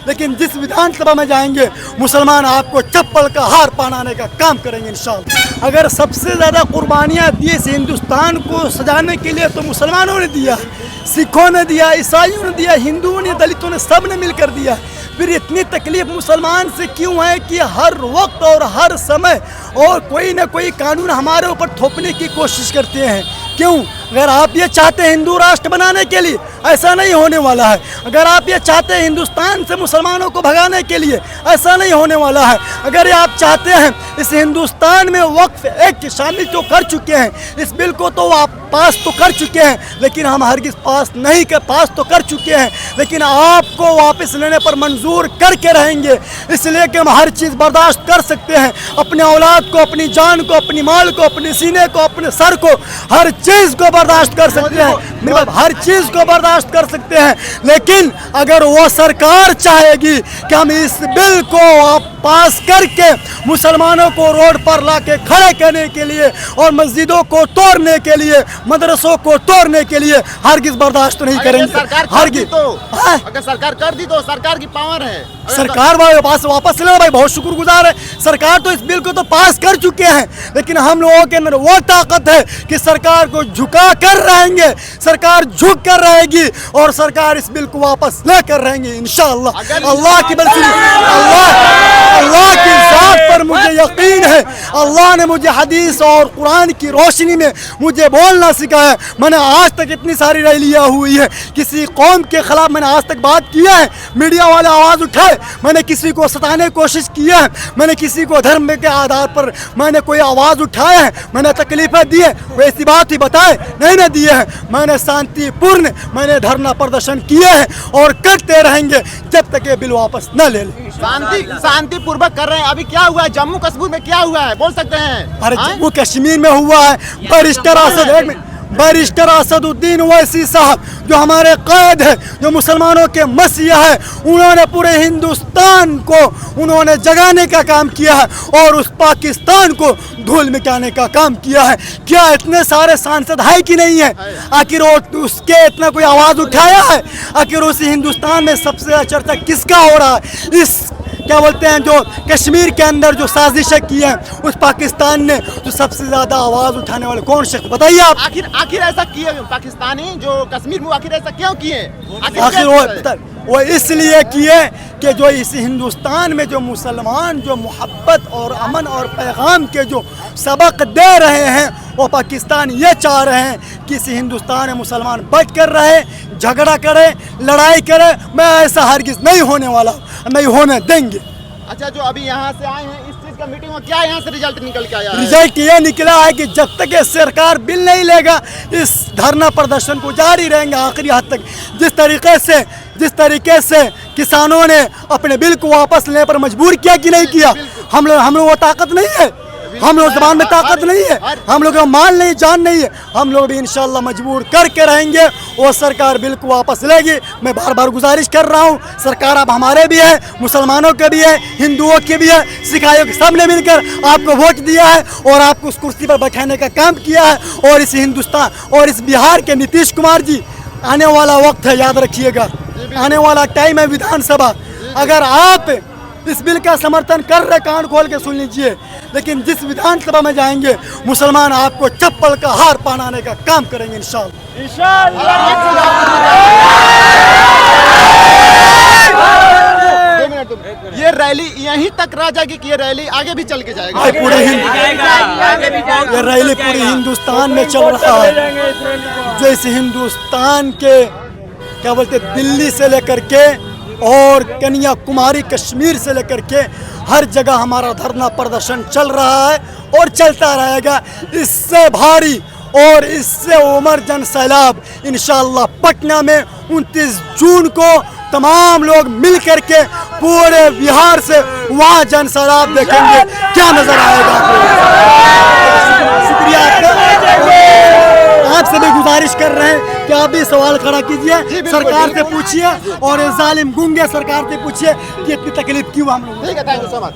लेकिन जिस विधानसभा में जाएंगे मुसलमान आपको चप्पल का हार पहनाने का काम करेंगे इंशाअल्लाह। अगर सबसे ज़्यादा कुर्बानियाँ दी इस हिंदुस्तान को सजाने के लिए तो मुसलमानों ने दिया, सिखों ने दिया, ईसाइयों ने दिया, हिंदुओं ने, दलितों ने, सब ने मिलकर दिया। फिर इतनी तकलीफ मुसलमान से क्यों है कि हर वक्त और हर समय और कोई ना कोई कानून हमारे ऊपर थोपने की कोशिश करते हैं? क्यों? अगर आप ये चाहते हैं हिंदू राष्ट्र बनाने के लिए, ऐसा नहीं होने वाला है। अगर आप ये चाहते हैं हिंदुस्तान से मुसलमानों को भगाने के लिए, ऐसा नहीं होने वाला है। अगर आप चाहते हैं इस हिंदुस्तान में वक्फ एक्ट शामिल तो कर चुके हैं, इस बिल को तो आप पास तो कर चुके हैं, लेकिन हम हरगिज़ पास नहीं कर, पास तो कर चुके हैं, लेकिन आपको वापस लेने पर मंजूर करके रहेंगे। इसलिए कि हम हर चीज़ बर्दाश्त कर सकते हैं, अपने औलाद को, अपनी जान को, अपनी माल को, अपने सीने को, अपने सर को, हर चीज़ को बर्दाश्त कर सकते हैं, मतलब हर चीज़ को बर्दाश्त कर सकते हैं। लेकिन अगर वो सरकार चाहेगी कि हम इस बिल को पास करके मुसलमानों को रोड पर लाके खड़े करने के लिए और मस्जिदों को तोड़ने के लिए, मदरसों को तोड़ने के लिए, हरगिज़ बर्दाश्त नहीं करेंगे। हरगिज़ अगर सरकार कर दी तो सरकार की पावर है, सरकार वापस ले लो भाई, बहुत शुक्रगुजार है। सरकार तो इस बिल को तो पास कर चुके हैं, लेकिन हम लोगों के अंदर वो ताकत है कि सरकार को झुका कर रहेंगे, सरकार झुक कर रहेगी और सरकार इस बिल को वापस लेकर रहेंगे इंशाअल्लाह। अल्लाह की बलसी, अल्लाह की ज़ात पर मुझे यकीन है। अल्लाह ने मुझे हदीस और कुरान की रोशनी में मुझे बोलना सिखाया। मैंने आज तक इतनी सारी रैलियाँ हुई है, किसी कौम के खिलाफ मैंने आज तक बात किया है, मीडिया वाले आवाज़ उठाए, मैंने किसी को सताने की कोशिश किया है, मैंने किसी को धर्म के आधार पर मैंने कोई आवाज़ उठाया है, मैंने तकलीफें दी है, वैसी बात ही बताए नहीं ना दिए हैं। मैंने शांतिपूर्ण मैंने धरना प्रदर्शन किए हैं और करते रहेंगे जब तक ये बिल वापस न ले लें। शांतिपूर्वक कर रहे हैं। अभी क्या हुआ है जम्मू कश्मीर में, क्या हुआ है बोल सकते हैं? अरे जम्मू कश्मीर में हुआ है, बैरिस्टर असदुद्दीन ओवैसी साहब जो हमारे कैद है, जो मुसलमानों के मसीहा है, उन्होंने पूरे हिंदुस्तान को उन्होंने जगाने का काम किया है और उस पाकिस्तान को धूल मिटाने का काम किया है। क्या इतने सारे सांसद है कि नहीं है? आखिर वो उसके इतना कोई आवाज़ उठाया है? आखिर उस हिंदुस्तान में सबसे ज़्यादा चर्चा किसका हो रहा है? इस क्या बोलते हैं जो कश्मीर के अंदर जो साजिशें की हैं उस पाकिस्तान ने, तो सबसे ज़्यादा आवाज़ उठाने वाले कौन शख्स बताइए आप? आखिर ऐसा किए पाकिस्तानी जो कश्मीर में, आखिर ऐसा क्यों किए? आखिर वो इसलिए किए कि जो इस हिंदुस्तान में जो मुसलमान जो मोहब्बत और अमन और पैगाम के जो सबक दे रहे हैं, वो पाकिस्तान ये चाह रहे हैं कि इस हिंदुस्तान में मुसलमान बच कर रहे, झगड़ा करे, लड़ाई करे। मैं ऐसा हरगिज़ नहीं होने वाला, नहीं होने देंगे। अच्छा, जो अभी यहाँ से आए हैं इस चीज़ का मीटिंग में, क्या यहाँ से रिजल्ट निकल के आया है? रिजल्ट ये निकला है कि जब तक ये सरकार बिल नहीं लेगा, इस धरना प्रदर्शन को जारी रहेंगे आखिरी हद तक। जिस तरीके से किसानों ने अपने बिल को वापस लेने पर मजबूर किया कि नहीं किया, हम लोग वो ताकत नहीं है, हम लोग जबान में ताकत नहीं है, हम लोग माल नहीं, जान नहीं है, हम लोग भी इंशाल्लाह मजबूर करके रहेंगे और सरकार बिल को वापस लेगी। मैं बार बार गुजारिश कर रहा हूँ, सरकार अब हमारे भी है, मुसलमानों के भी है, हिंदुओं के भी है, सिखाइयों के, सब ने मिलकर आपको वोट दिया है और आपको उस कुर्सी पर बैठाने का काम किया है। और इस हिंदुस्तान और इस बिहार के नीतीश कुमार जी, आने वाला वक्त है, याद रखिएगा, आने वाला टाइम है विधानसभा। अगर आप इस बिल का समर्थन कर रहे, कान खोल के सुन लीजिए, लेकिन जिस विधानसभा में जाएंगे मुसलमान आपको चप्पल का हार पहनाने का काम करेंगे इंशाअल्लाह। ये रैली यहीं तक रह जाएगी कि ये रैली आगे भी चल के जाएगी? ये रैली पूरे हिंदुस्तान में चल रहा है। जो इस हिंदुस्तान के क्या बोलते दिल्ली से लेकर के और कन्याकुमारी कश्मीर से लेकर के हर जगह हमारा धरना प्रदर्शन चल रहा है और चलता रहेगा। इससे भारी और इससे उमर जन सैलाब इंशाअल्लाह पटना में 29 जून को तमाम लोग मिल करके पूरे बिहार से वहाँ जन सैलाब देखेंगे, क्या नजर आएगा। शुक्रिया आपका। आपसे भी गुजारिश कर रहे हैं कि आप भी सवाल खड़ा कीजिए, सरकार से पूछिए और जालिम गुंगे सरकार से पूछिए कि इतनी तकलीफ क्यों हम लोग। ठीक है, थैंक यू सो मच।